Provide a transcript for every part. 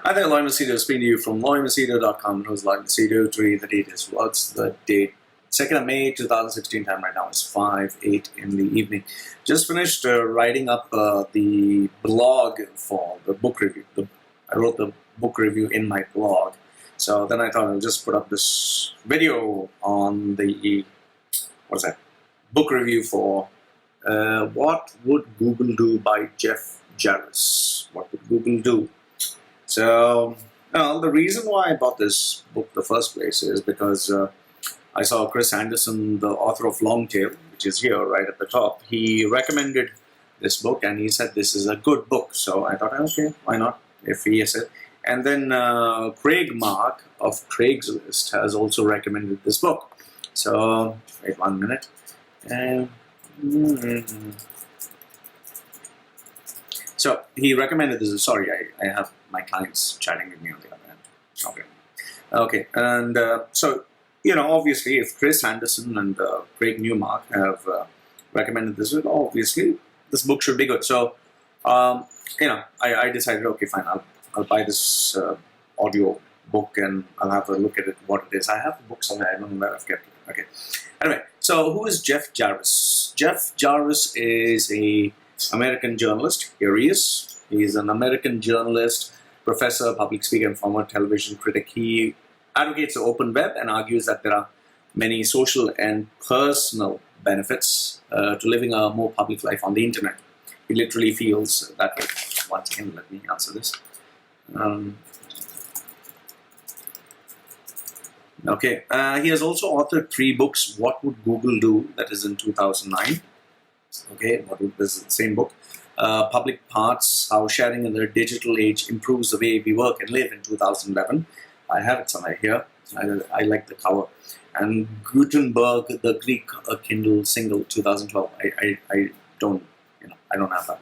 Hi there, Loy Machedo speaking to you from loymachedo.com. And who's Loy Machedo? Today the date is, what's the date? 2nd of May 2016. Time right now is 5:08 in the evening. Just finished writing up the blog for the book review. I wrote the book review in my blog. So then I thought I'll just put up this video on the, what's that? Book review for What Would Google Do by Jeff Jarvis. What would Google do? So, the reason why I bought this book in the first place is because I saw Chris Anderson, the author of Longtail, which is here right at the top. He recommended this book and he said this is a good book. So I thought, okay, why not, if he said. And then Craig Mark of Craigslist has also recommended this book. So, wait 1 minute. So he recommended this. Sorry, I have my clients chatting with me on the other end. Okay. And so, obviously, if Chris Anderson and Craig Newmark have recommended this, obviously this book should be good. So, I decided, okay, fine, I'll buy this audio book and I'll have a look at it, what it is. I have the book somewhere. I don't know where I've kept it. Okay. Anyway, so who is Jeff Jarvis? Jeff Jarvis is a American journalist. Here he is. He is an American journalist, professor, public speaker, and former television critic. He advocates the open web and argues that there are many social and personal benefits to living a more public life on the internet. He literally feels that way. Once again, let me answer this. Okay. He has also authored 3 books. What Would Google Do? That is in 2009. Okay, this is the same book. Public Parts, How Sharing in the Digital Age Improves the Way We Work and Live in 2011. I have it somewhere here. I like the cover. And Gutenberg, the Greek Kindle Single, 2012. I don't have that one.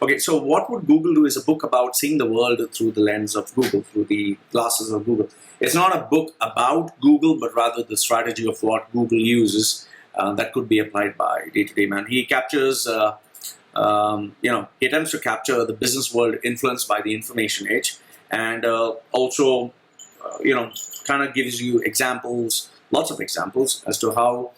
Okay, so What Would Google Do is a book about seeing the world through the lens of Google, through the glasses of Google. It's not a book about Google, but rather the strategy of what Google uses that could be applied by day-to-day man. He captures, he attempts to capture the business world influenced by the information age, and also, kind of gives you examples, lots of examples as to how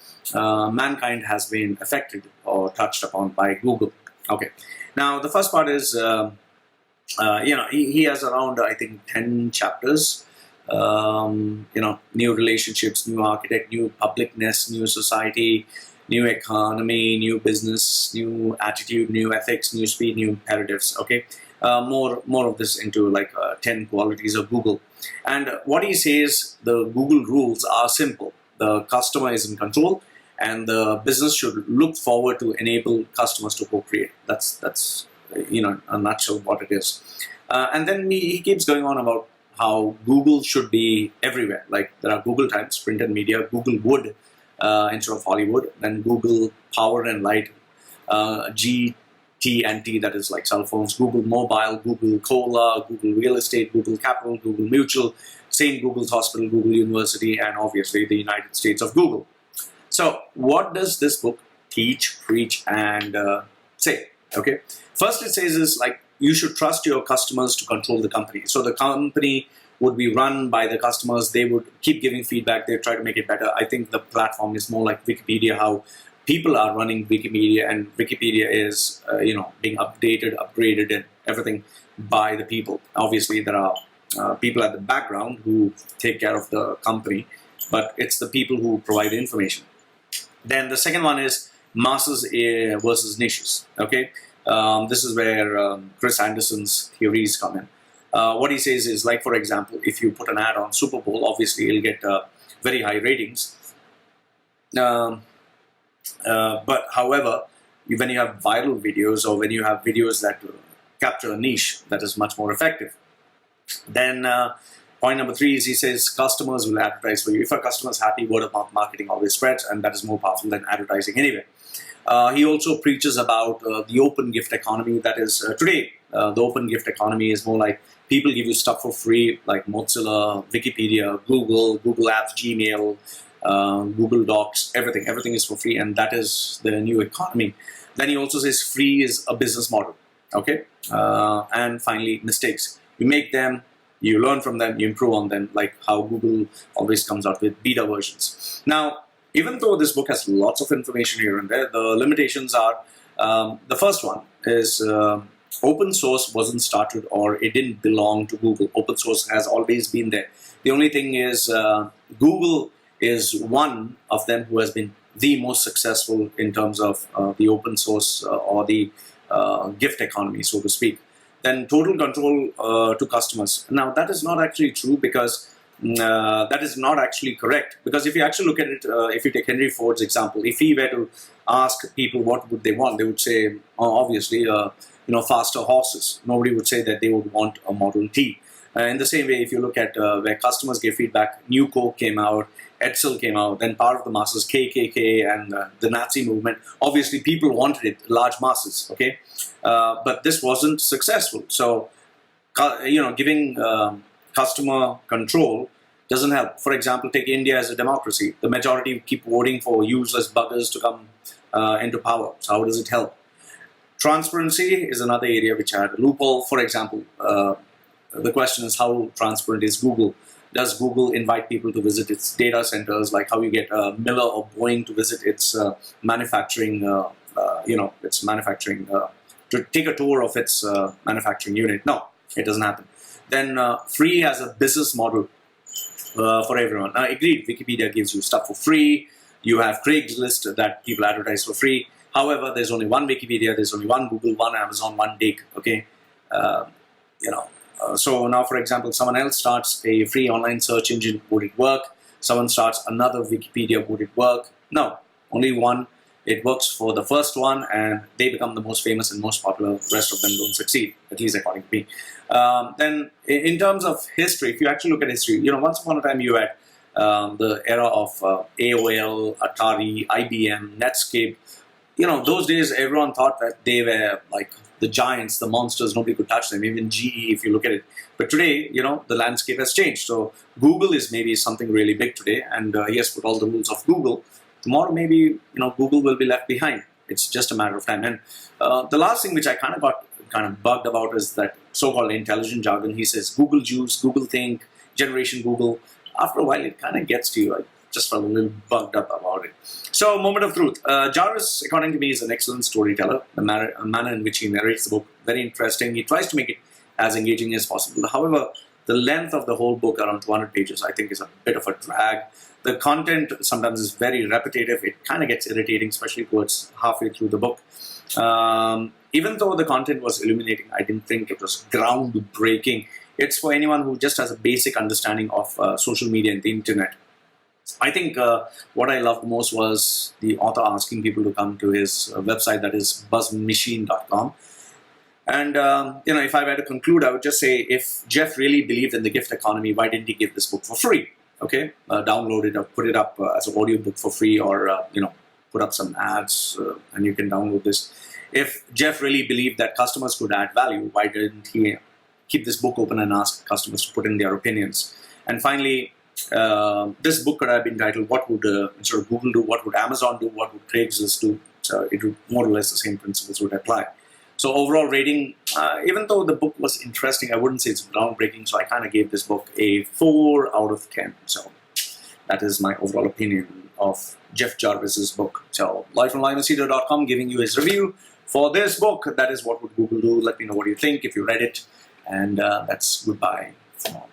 mankind has been affected or touched upon by Google. Okay, now the first part is, he has around, I think, 10 chapters. New relationships, new architect, new publicness, new society, new economy, new business, new attitude, new ethics, new speed, new imperatives. Okay, more of this into like 10 qualities of Google. And what he says, the Google rules are simple. The customer is in control, and the business should look forward to enable customers to co-create. That's a nutshell what it is. And then he keeps going on about how Google should be everywhere. Like there are Google Times, print and media, Google Wood instead of Hollywood, then Google Power and Light, GT&T, that is like cell phones, Google Mobile, Google Cola, Google Real Estate, Google Capital, Google Mutual, St. Google's Hospital, Google University, and obviously the United States of Google. So what does this book teach, preach, and say? Okay, first it says is like, you should trust your customers to control the company. So the company would be run by the customers. They would keep giving feedback. They try to make it better. I think the platform is more like Wikipedia, how people are running Wikipedia, and Wikipedia is, being updated, upgraded, and everything by the people. Obviously, there are people at the background who take care of the company, but it's the people who provide the information. Then the second one is masses versus niches. Okay. This is where Chris Anderson's theories come in. What he says is, like, for example, if you put an ad on Super Bowl, obviously it'll get very high ratings. But however, when you have viral videos, or when you have videos that capture a niche, that is much more effective. Then point number 3 is, he says, customers will advertise for you. If a customer is happy, word of mouth marketing always spreads, and that is more powerful than advertising anyway. He also preaches about the open gift economy. That is, today, the open gift economy is more like people give you stuff for free, like Mozilla, Wikipedia, Google Apps, Gmail, Google Docs, everything. Everything is for free, and that is the new economy. Then he also says free is a business model. Okay, and finally, mistakes. You make them, you learn from them, you improve on them, like how Google always comes out with beta versions. Now, even though this book has lots of information here and there, the limitations are, the first one is open source wasn't started, or it didn't belong to Google. Open source has always been there. The only thing is Google is one of them who has been the most successful in terms of the open source or the gift economy, so to speak. Then total control to customers. Now that is not actually true, because that is not actually correct. Because if you actually look at it, if you take Henry Ford's example, if he were to ask people what would they want, they would say, obviously, faster horses. Nobody would say that they would want a Model T. In the same way, if you look at where customers give feedback, New Coke came out, Edsel came out, then part of the masses, KKK and the Nazi movement. Obviously, people wanted it, large masses, okay? But this wasn't successful. So, giving customer control doesn't help. For example, take India as a democracy. The majority keep voting for useless buggers to come into power. So how does it help? Transparency is another area which had a loophole. For example, the question is, how transparent is Google? Does Google invite people to visit its data centers, like how you get Miller or Boeing to visit its manufacturing, to take a tour of its manufacturing unit? No, it doesn't happen. Then free as a business model for everyone. Agreed, Wikipedia gives you stuff for free. You have Craigslist that people advertise for free. However, there's only one Wikipedia, there's only one Google, one Amazon, one Dig, okay? So now, for example, someone else starts a free online search engine, would it work? Someone starts another Wikipedia, would it work? No, only one. It works for the first one, and they become the most famous and most popular. The rest of them don't succeed, at least according to me. Then, in terms of history, if you actually look at history, once upon a time you had the era of AOL, Atari, IBM, Netscape. Those days everyone thought that they were like the giants, the monsters, nobody could touch them, even GE if you look at it. But today, the landscape has changed. So Google is maybe something really big today, and he has put all the rules of Google. Tomorrow, maybe, Google will be left behind. It's just a matter of time. And the last thing which I kind of bugged about is that so-called intelligent jargon. He says Google Juice, Google Think, Generation Google. After a while, it kind of gets to you. I just felt a little bugged up about it. So, moment of truth. Jarvis, according to me, is an excellent storyteller. The manner in which he narrates the book, very interesting. He tries to make it as engaging as possible. However, the length of the whole book, around 200 pages, I think is a bit of a drag. The content sometimes is very repetitive. It kind of gets irritating, especially towards halfway through the book. Even though the content was illuminating, I didn't think it was groundbreaking. It's for anyone who just has a basic understanding of social media and the internet. I think what I loved most was the author asking people to come to his website, that is buzzmachine.com. And, if I were to conclude, I would just say, if Jeff really believed in the gift economy, why didn't he give this book for free? Okay, download it or put it up as an audiobook for free, or, put up some ads and you can download this. If Jeff really believed that customers could add value, why didn't he keep this book open and ask customers to put in their opinions? And finally, this book could have been titled, what would instead of Google do, what would Amazon do, what would Craigslist do? So it would more or less the same principles would apply. So overall rating, even though the book was interesting, I wouldn't say it's groundbreaking. So I kind of gave this book a 4 out of 10. So that is my overall opinion of Jeff Jarvis's book. So Loy from LoyMachedo.com giving you his review for this book. That is What Would Google Do. Let me know what you think if you read it. And that's goodbye for now.